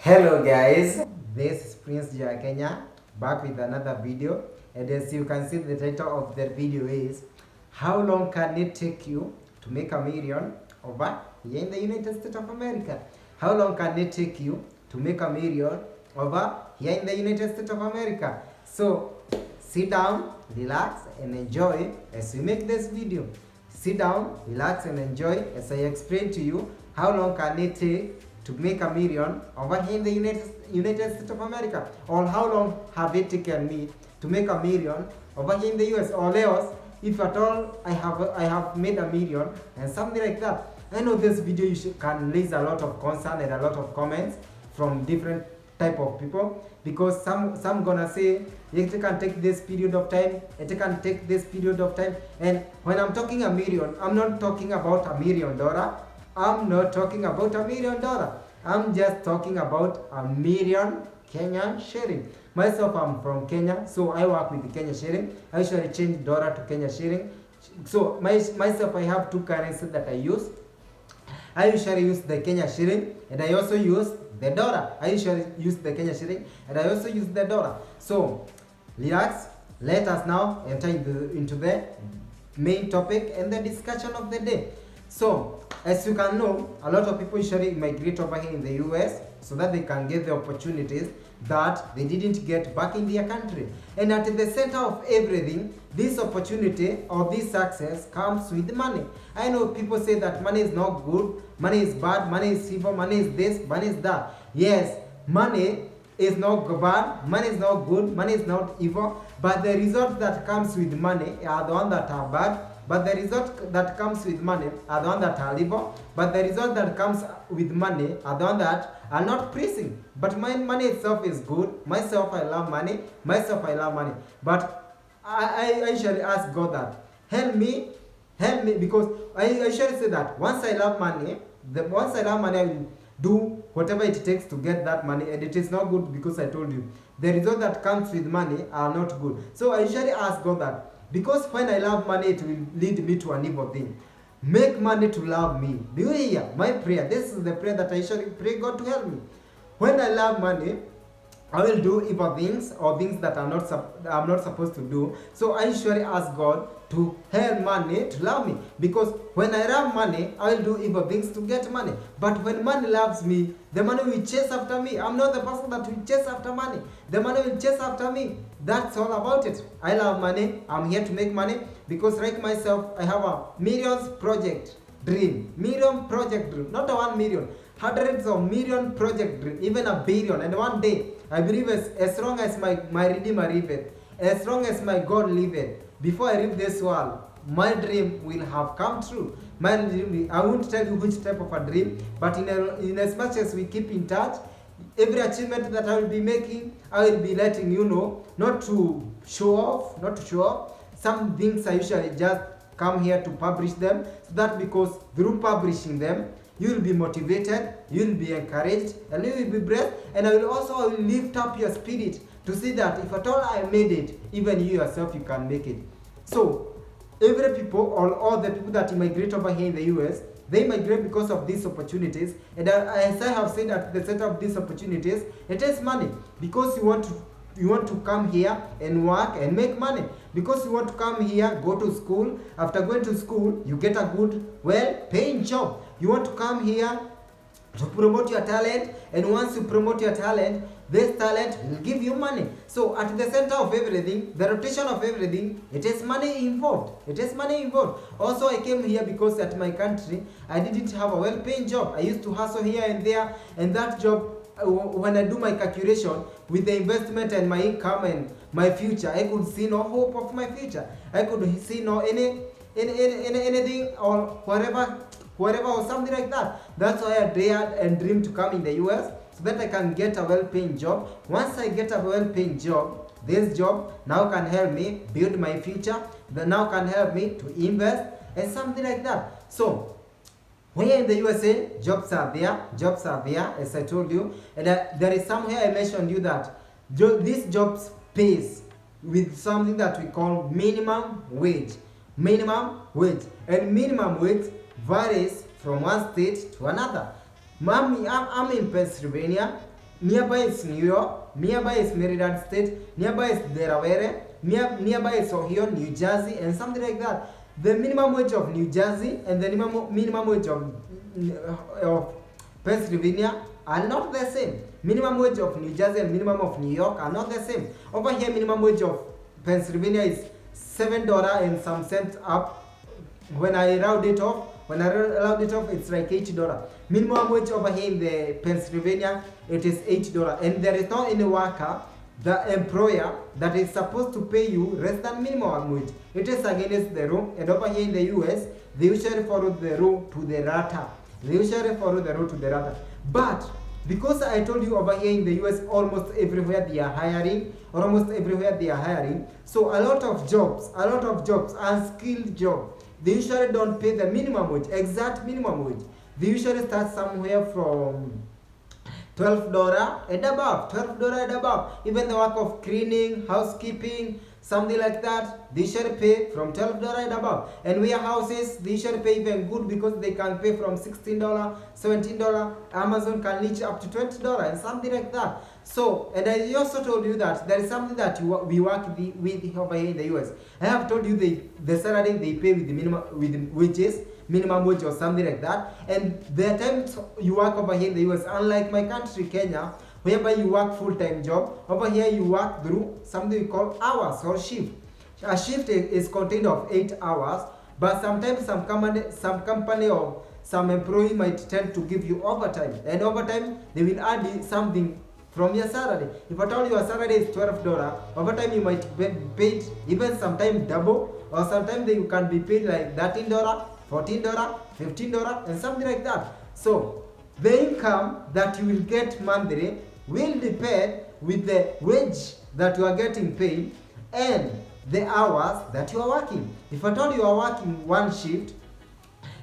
Hello guys, this is Prince Joy Kenya back with another video, and as you can see the title of the video is how long can it take you to make a million over here in the United States of America? How long can it take you to make a million over here in the United States of America? So sit down, relax and enjoy as we make this video. Sit down, relax and enjoy as I explain to you how long can it take to make a million over here in the United States of America, or how long have it taken me to make a million over here in the US, or else if at all I have made a million and something like that. I know this video can raise a lot of concern and a lot of comments from different type of people, because some gonna say it can take this period of time, it can take this period of time. And when I'm talking a million, I'm not talking about $1 million. I'm not talking about $1 million. I'm just talking about a million Kenyan shilling. Myself, I'm from Kenya, so I work with the Kenya shilling. I usually change dollar to Kenya shilling. So myself, I have two currencies that I use. I usually use the Kenya shilling, and I also use the dollar. I usually use the Kenya shilling, and I also use the dollar. So relax. Let us now enter into the main topic and the discussion of the day. So, as you can know, a lot of people usually migrate over here in the US so that they can get the opportunities that they didn't get back in their country. And at the center of everything, this opportunity or this success comes with money. I know people say that money is not good, money is bad, money is evil, money is this, money is that. Yes, money is not bad, money is not good, money is not evil, but the results that comes with money are the ones that are bad. But the result that comes with money are the ones that are evil. But the result that comes with money are the ones that are not pleasing. But my money itself is good. Myself, I love money. Myself, I love money. But I usually ask God that, help me, because I usually say that once I love money, I will do whatever it takes to get that money, and it is not good because I told you the result that comes with money are not good. So I usually ask God that, because when I love money, it will lead me to an evil thing. Make money to love me. Do you hear my prayer? This is the prayer that I usually pray God to help me. When I love money, I will do evil things or things that I'm not supposed to do. So I usually ask God to help money to love me, because when I love money, I will do evil things to get money. But when money loves me, the money will chase after me. I'm not the person that will chase after money. The money will chase after me. That's all about it. I love money. I'm here to make money, because like myself, I have a millions project dream. Million project dream. Not a 1 million. Hundreds of million project dream. Even a billion. And one day, I believe as long as my Redeemer liveth, as long as my God liveth, before I leave this world, my dream will have come true. My dream, I won't tell you which type of a dream, but in as much as we keep in touch, every achievement that I will be making, I will be letting you know, not to show off. Some things I usually just come here to publish them, so that because through publishing them, you will be motivated, you will be encouraged, and you will be blessed. And I will lift up your spirit to see that if at all I made it, even you yourself, you can make it. So every people, or all the people that immigrate over here in the US, they migrate because of these opportunities. And as I have said, at the center of these opportunities, it is money. Because you want to come here and work and make money. Because you want to come here, go to school. After going to school, you get a good, well-paying job. You want to come here to promote your talent, and once you promote your talent, this talent will give you money. So at the center of everything, the rotation of everything, it is money involved. Also, I came here because at my country, I didn't have a well-paying job. I used to hustle here and there, and that job, when I do my calculation with the investment and my income and my future, I could see no hope of my future. I could see no anything or whatever or something like that. That's why I dared and dreamed to come in the US, so that I can get a well-paying job. Once I get a well-paying job, this job now can help me build my future, that now can help me to invest and something like that. So here in the USA, jobs are there, as I told you. And there is somewhere I mentioned you that these jobs pays with something that we call minimum wage. And minimum wage varies from one state to another. I'm in Pennsylvania. nearby is New York, nearby is Maryland State, nearby is Delaware, nearby is Ohio, New Jersey, and something like that. The minimum wage of New Jersey and the minimum wage of Pennsylvania are not the same. Minimum wage of New Jersey and minimum of New York are not the same. Over here, minimum wage of Pennsylvania is $7 and some cents up. When I round it off, it's like $8. Minimum wage over here in the Pennsylvania, it is $8, and there is not any worker, the employer, that is supposed to pay you less than minimum wage. It is against the rule, and over here in the US, they usually follow the rule to the letter. But because I told you over here in the US, almost everywhere they are hiring, so a lot of jobs, unskilled jobs, they usually don't pay the minimum wage, exact minimum wage. They usually start somewhere from $12 and above. Even the work of cleaning, housekeeping, something like that, they should pay from $12 and above. And warehouses, they should pay even good because they can pay from $16, $17. Amazon can reach up to $20 and something like that. So, and I also told you that there is something that we work with over here in the US. I have told you the salary they pay with the wages, minimum wage or something like that. And there are times you work over here in the US, unlike my country, Kenya, whereby you work full-time job. Over here you work through something we call hours or shift. A shift is contained of 8 hours, but sometimes some company or some employee might tend to give you overtime. And overtime, they will add something from your salary. If at all your salary is $12, overtime you might be paid even sometimes double, or sometimes you can be paid like $13, $14, $15, and something like that. So the income that you will get monthly will depend with the wage that you are getting paid and the hours that you are working. If at all you are working one shift,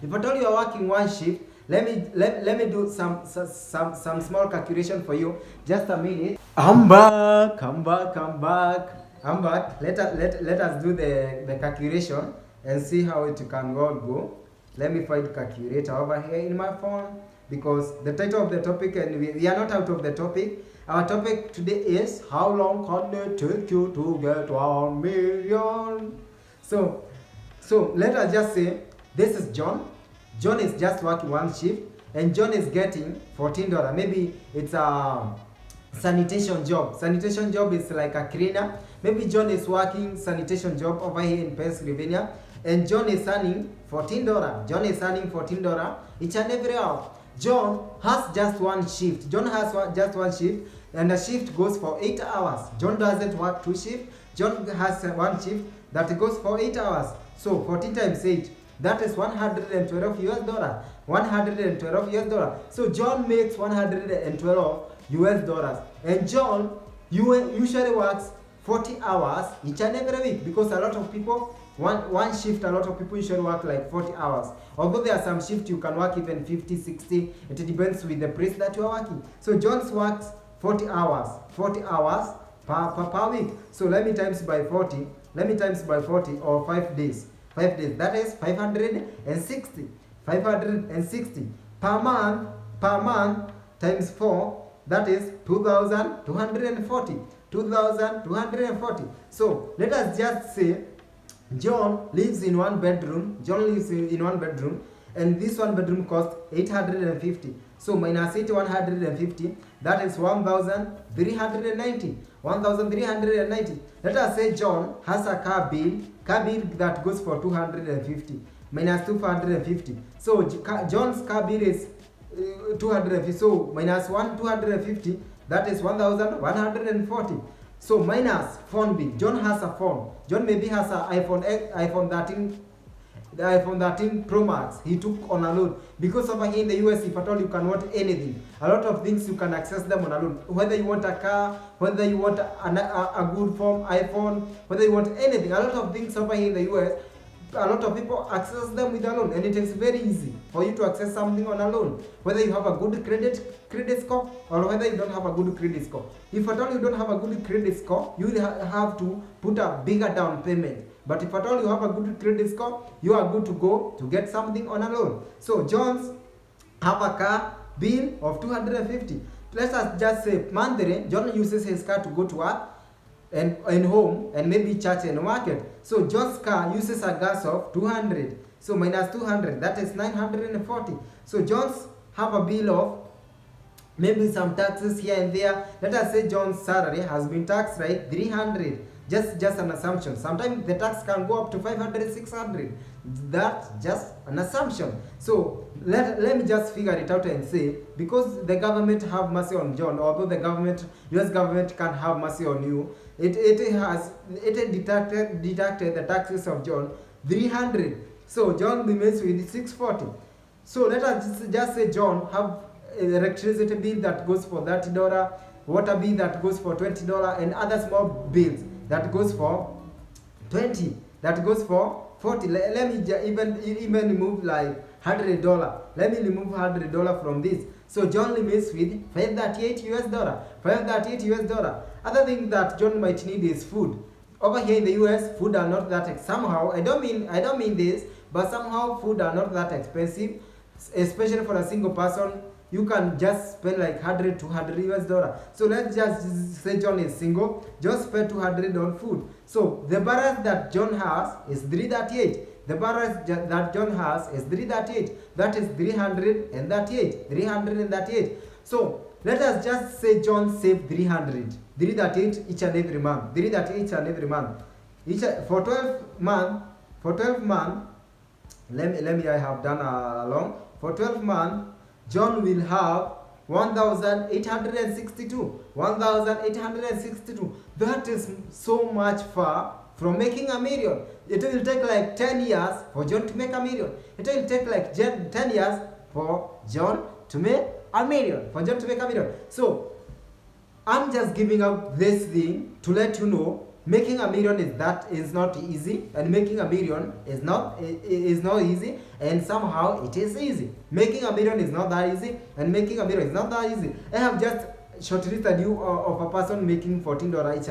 let me do some small calculation for you. Just a minute. I'm back. Let us do the calculation and see how it can all go. Let me find calculator over here in my phone, because the title of the topic, and we are not out of the topic. Our topic today is how long can it take you to get 1 million? So let us just say this is John. John is just working one shift, and John is getting $14. Maybe it's a sanitation job. Sanitation job is like a cleaner. Maybe John is working sanitation job over here in Pennsylvania, and John is earning $14. John is earning $14 each and every hour. John has just one shift. And the shift goes for 8 hours. John doesn't work 2 shifts. John has one shift that goes for 8 hours. So 14 times 8, that is $112. $112. So John makes $112, and John usually works 40 hours each and every week, because a lot of people, one shift, a lot of people usually work like 40 hours. Although there are some shifts you can work even 50, 60, it depends with the place that you are working. So John works 40 hours per week. So let me times by 40 or 5 days. That is 560 per month times 4, that is 2,240. So let us just say John lives in one bedroom, and this one bedroom costs $850. So minus 150, that is 1,390. Let us say John has a car bill that goes for $250 minus 250. So John's car bill is 250. So minus 250, that is 1,140. So minus phone bill. John has a phone. John maybe has an iPhone 13 Pro Max. He took on a loan, because over here in the US, if at all you can want anything, a lot of things you can access them on a loan. Whether you want a car, whether you want a good phone, iPhone, whether you want anything, a lot of things over here in the US, a lot of people access them with a loan, and it is very easy for you to access something on a loan, whether you have a good credit score or whether you don't have a good credit score. If at all you don't have a good credit score, you will have to put a bigger down payment. But if at all you have a good credit score, you are good to go to get something on a loan. So John's have a car bill of $250. let us just say monthly, John uses his car to go to work and home and maybe church and market. So John's car uses a gas of 200. So minus 200, that is 940. So John's have a bill of maybe some taxes here and there. Let us say John's salary has been taxed, right? 300. Just an assumption. Sometimes the tax can go up to 500, 600. That's just an assumption. So let me just figure it out and say, because the government have mercy on John, although the government, US government can't have mercy on you, it deducted the taxes of John 300. So John remains with 640. So let us just say John have electricity bill that goes for $30, water bill that goes for $20, and other small bills that goes for 20, that goes for 40. Let me even remove like $100. Let me remove $100 from this. So John remains with $538. $538. Other thing that John might need is food. Over here in the US, food are not that somehow. I don't mean this, but somehow food are not that expensive, especially for a single person. You can just spend like $100, $200. So let's just say John is single. Just spend $200 on food. So the balance that John has is $338. The balance that John has is $338. That is $338. $338. So let us just say John saved $338 each and every month. $338 each and every month. For 12 months. Let me I have done along. For 12 months. John will have 1,862. 1,862. That is so much far from making a million. It will take like 10 years for John to make a million. It will take like 10 years for John to make a million. So I'm just giving out this thing to let you know, making a million is not easy, and making a million is not easy, and somehow it is easy. Making a million is not that easy, and making a million is not that easy. I have just shortlisted you of a person making $14 each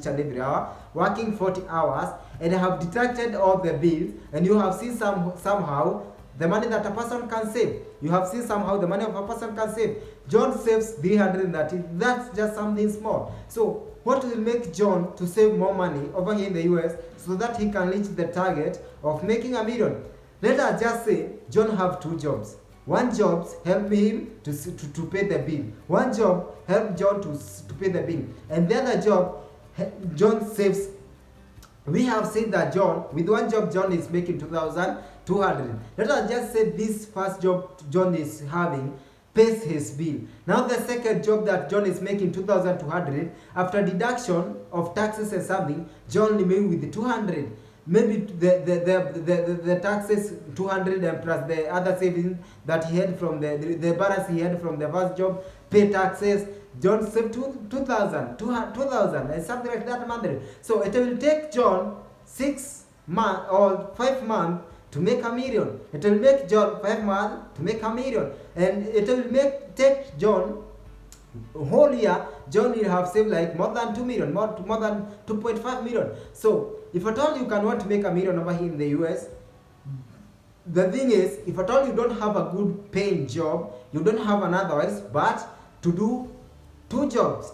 and every hour, working 40 hours, and I have deducted all the bills, and you have seen somehow the money that a person can save. You have seen somehow the money of a person can save. John saves 330. That's just something small. So what will make John to save more money over here in the US so that he can reach the target of making a million? Let us just say John have 2 jobs. One job help him to pay the bill. One job help John to pay the bill. And the other job, John saves. We have said that with one job, John is making 2,200. Let us just say this first job John is having pays his bill. Now the second job that John is making 2,200, after deduction of taxes and something, John remains with 200. Maybe the taxes 200 and plus the other savings that he had from the balance he had from the first job, pay taxes. John saved 2,000 and something like that monthly. So it will take John 6 months or 5 months to make a million. It will make John 5 months to make a million, and it will take John whole year. John will have saved like more than 2 million, more than 2.5 million. So if at all you can want to make a million over here in the US, the thing is, if at all you don't have a good paying job, you don't have another choice but to do 2 jobs.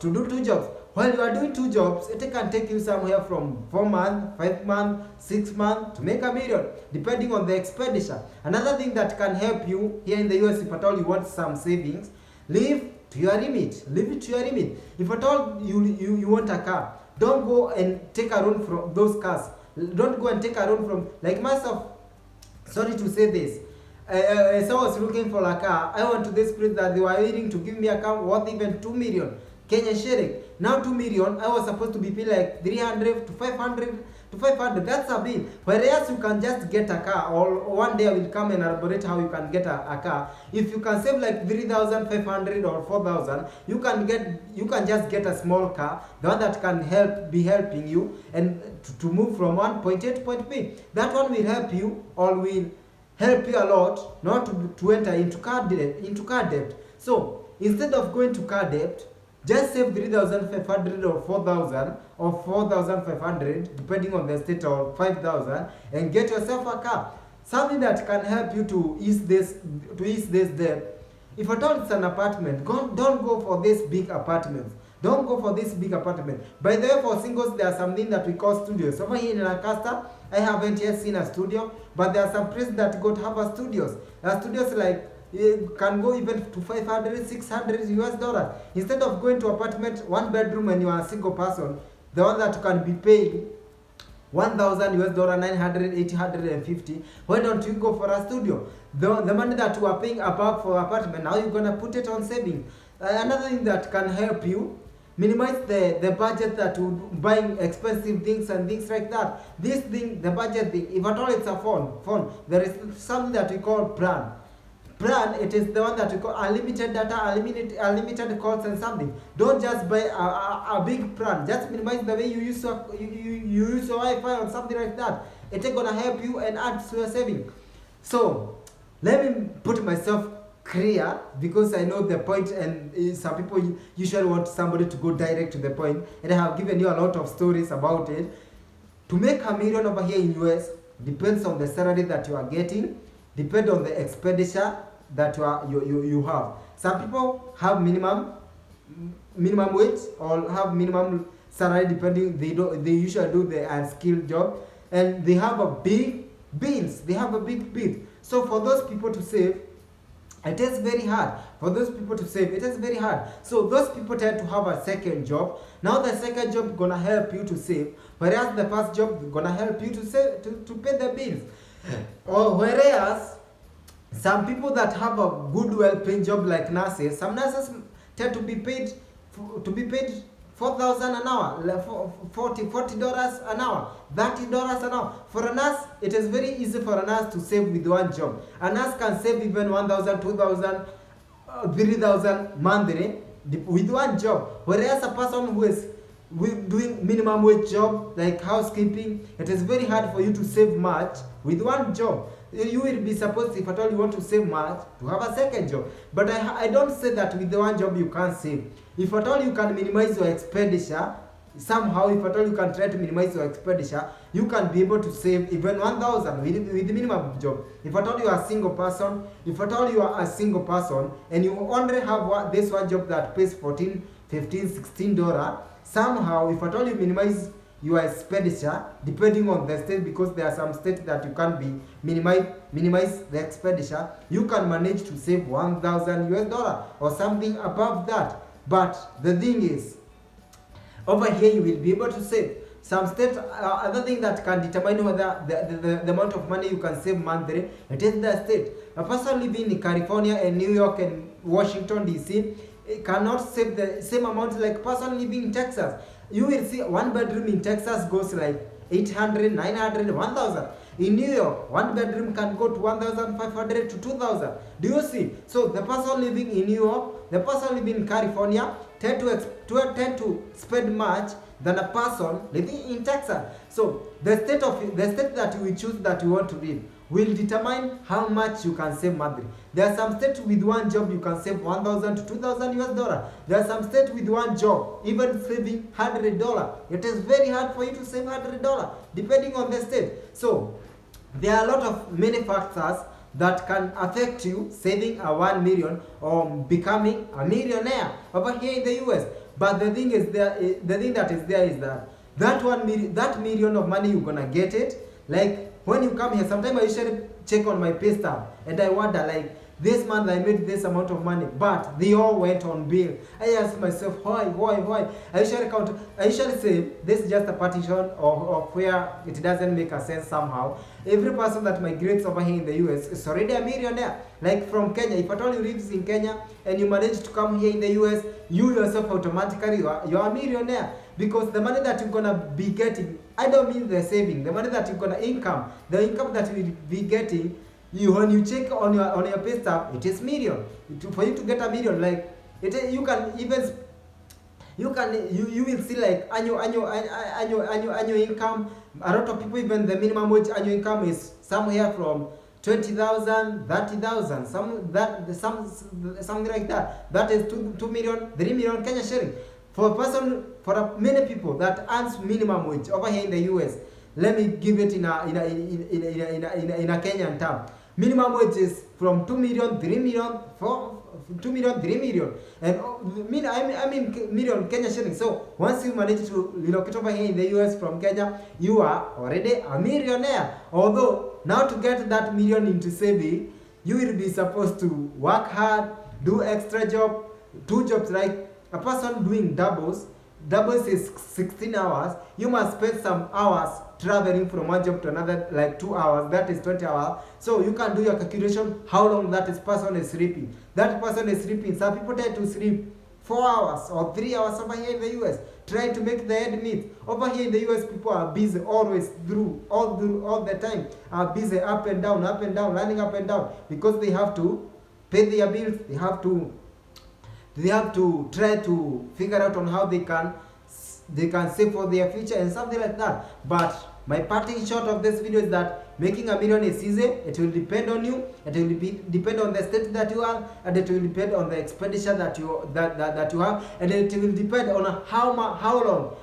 While you are doing 2 jobs, it can take you somewhere from 4 months, 5 months, 6 months to make a million, depending on the expenditure. Another thing that can help you here in the US, if at all you want some savings, live to your limit. Live it to your limit. If at all you want a car, don't go and take a loan from those cars. Don't go and take a loan from, like myself. Sorry to say this. As I was looking for a car, I went to this place that they were willing to give me a car worth even 2 million Kenyan shilling. Now 2 million, I was supposed to be paying like 300 to 500 to 500. That's a bill. Whereas you can just get a car, or one day I will come and elaborate how you can get a car. If you can save like 3,500 or 4,000, you can just get a small car, the one that can be helping you and to move from one point A to point B. That one will help you, or will help you a lot not to enter into car debt. So instead of going to car debt, just save 3,500 or 4,000 or 4,500 depending on the state, or 5,000, and get yourself a car. Something that can help you to ease this debt If at all it's an apartment, don't go for these big apartments. Don't go for this big apartment. By the way, for singles, there are something that we call studios. Over here in Lancaster, I haven't yet seen a studio, but there are some places that go to have a studios. Studios like can go even to 500, 600 US dollars. Instead of going to apartment, one bedroom when you are a single person, the one that can be paid 1,000 US dollar, 900, 850. Why don't you go for a studio? The money that you are paying above for apartment, now you're gonna put it on saving. Another thing that can help you minimize the budget that you buying expensive things and things like that. This thing, the budget thing, if at all it's a phone, there is something that we call plan. It is the one that we call unlimited data, unlimited calls and something. Don't just buy a big plan. Just minimize the way you use you use your Wi-Fi or something like that. It's gonna help you and add to your saving. So let me put myself clear, because I know the point, and some people usually want somebody to go direct to the point, and I have given you a lot of stories about it. To make $1 million over here in US depends on the salary that you are getting, depend on the expenditure that you have. Some people have minimum wage or have minimum salary, depending they usually do the unskilled job, and they have a big bills. So for those people to save, it is very hard. So those people tend to have a second job. Now the second job is gonna help you to save, whereas the first job is gonna help you to save to pay the bills. Or whereas some people that have a good well-paying job like nurses, some nurses tend to be paid $4,000 an hour, $40 an hour, $30 an hour. For a nurse, it is very easy for a nurse to save with one job. A nurse can save even 1,000, 2,000, 3,000 monthly with one job. Whereas a person who is doing minimum wage job like housekeeping, it is very hard for you to save much with one job. You will be supposed, if at all you want to save much, to have a second job. But I don't say that with the one job you can't save. If at all you can minimize your expenditure, somehow if at all you can try to minimize your expenditure, you can be able to save even 1,000 with the minimum job. If at all you are a single person, and you only have this one job that pays $14, $15, $16, somehow if at all you minimize your expenditure, depending on the state, because there are some states that you can't be minimize the expenditure, you can manage to save 1,000 US dollar or something above that. But the thing is, over here you will be able to save. Some states, other thing that can determine whether the amount of money you can save monthly, it is the state. A person living in California and New York and Washington DC cannot save the same amount like person living in Texas. You will see one bedroom in Texas goes like 800, 900, 1,000. In New York, one bedroom can go to 1,500 to 2,000. Do you see? So the person living in New York, the person living in California tend to spend much than a person living in Texas. So the state that you will choose that you want to live will determine how much you can save monthly. There are some states with one job you can save 1,000 to 2,000 US dollar. There are some states with one job even saving $100. It is very hard for you to save $100 depending on the state. So there are a lot of many factors that can affect you saving a 1 million or becoming a millionaire over here in the US. But the thing is the thing that is there is that 1 million, that million of money you're gonna get it. Like when you come here, sometimes I usually check on my pay stub and I wonder, like, this month I made this amount of money, but they all went on bill. I ask myself, why? I usually say this is just a partition of where it doesn't make a sense somehow. Every person that migrates over here in the US is already a millionaire. Like from Kenya, if at all you live in Kenya and you manage to come here in the US, you yourself automatically you're a millionaire. Because the money that you're gonna be getting, I don't mean the saving, the money that you're gonna the income that you will be getting, when you check on your pay stub, it is million. For you to get a million, like you will see like annual income. A lot of people, even the minimum wage annual income is somewhere from 20,000, 30,000, something like that. That is 2 million, 3 million Kenya shilling. For many people that earns minimum wage over here in the US, let me give it in a Kenyan term. Minimum wage is from 2 million, 3 million, 2 million, 3 million, and I mean million Kenya shillings. So once you manage to relocate over here in the US from Kenya, you are already a millionaire. Although now to get that million into saving, you will be supposed to work hard, do extra job, 2 jobs. Like a person doing doubles is 16 hours. You must spend some hours traveling from one job to another, like 2 hours, that is 20 hours. So you can do your calculation how long that person is sleeping. That person is sleeping, some people try to sleep 4 hours or 3 hours over here in the US, trying to make the end meet. Over here in the US, people are busy always all the time, are busy up and down, running up and down, because they have to pay their bills, they have to try to figure out on how they can save for their future and something like that. But my parting shot of this video is that making a million is easy. It will depend on you, it will depend on the state that you are, and it will depend on the expenditure that you have, and it will depend on how long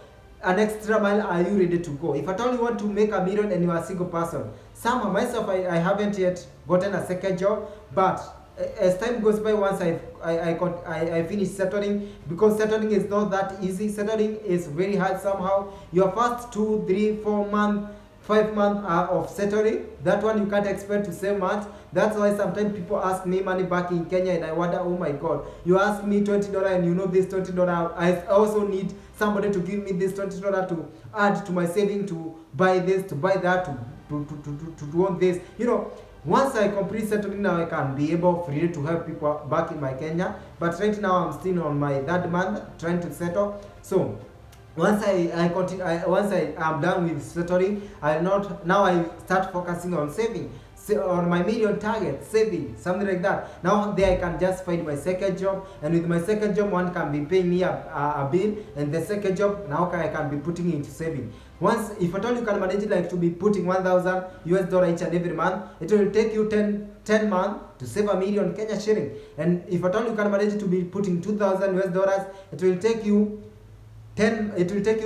an extra mile are you ready to go. If at all you want to make a million and you are a single person, myself, I haven't yet gotten a second job, but as time goes by, once I finish settling, because settling is not that easy. Settling is very hard somehow. Your first 2, 3, 4 months, 5 months of settling, that one you can't expect to save much. That's why sometimes people ask me money back in Kenya, and I wonder, oh my God, you ask me $20 and you know this $20, I also need somebody to give me this $20 to add to my saving, to buy this, to buy that, to own this, you know. Once I complete settling, now I can be able freely to help people back in my Kenya. But right now I'm still on my 3rd month trying to settle. So once I am done with settling, I start focusing on saving, on my million target, saving, something like that. Now there I can just find my second job, and with my second job, one can be paying me a bill, and the second job now I can be putting into saving. Once, if at all you can manage like to be putting $1,000 each and every month, it will take you 10 months to save a million Kenya shilling. And if at all you can manage to be putting $2,000, it will take you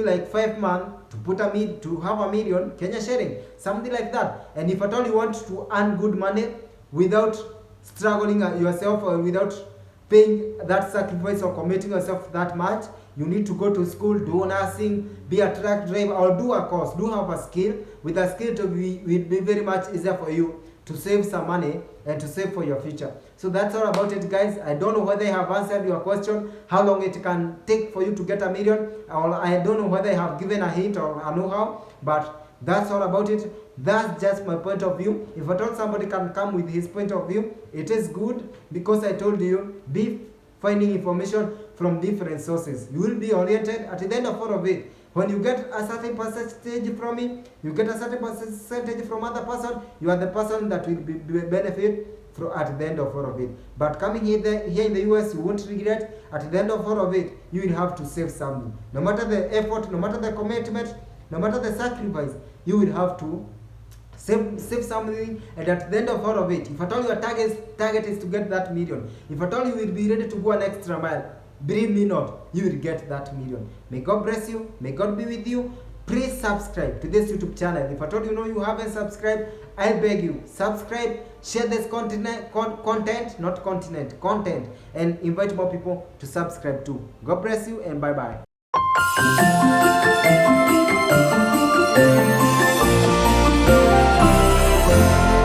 like 5 months to have a million Kenya shilling, something like that. And if at all you want to earn good money without struggling yourself, or without paying that sacrifice or committing yourself that much, you need to go to school, do nursing, be a truck driver, or do a course, do have a skill. With a skill, it will be very much easier for you to save some money and to save for your future. So that's all about it, guys. I don't know whether I have answered your question, how long it can take for you to get a million, or I don't know whether I have given a hint or a know-how, but that's all about it. That's just my point of view. If at all somebody can come with his point of view, it is good, because I told you, be finding information from different sources. You will be oriented at the end of all of it. When you get a certain percentage from me, you get a certain percentage from other person, you are the person that will be benefit at the end of all of it. But coming here in the US, you won't regret. At the end of all of it, you will have to save something. No matter the effort, no matter the commitment, no matter the sacrifice, you will have to save something. And at the end of all of it, if at all your target is to get that million, if at all you will be ready to go an extra mile, believe me not, you will get that million. May God bless you, may God be with you. Please subscribe to this YouTube channel. If at all you know you haven't subscribed, I beg you, subscribe, share this content, and invite more people to subscribe too. God bless you, and bye bye.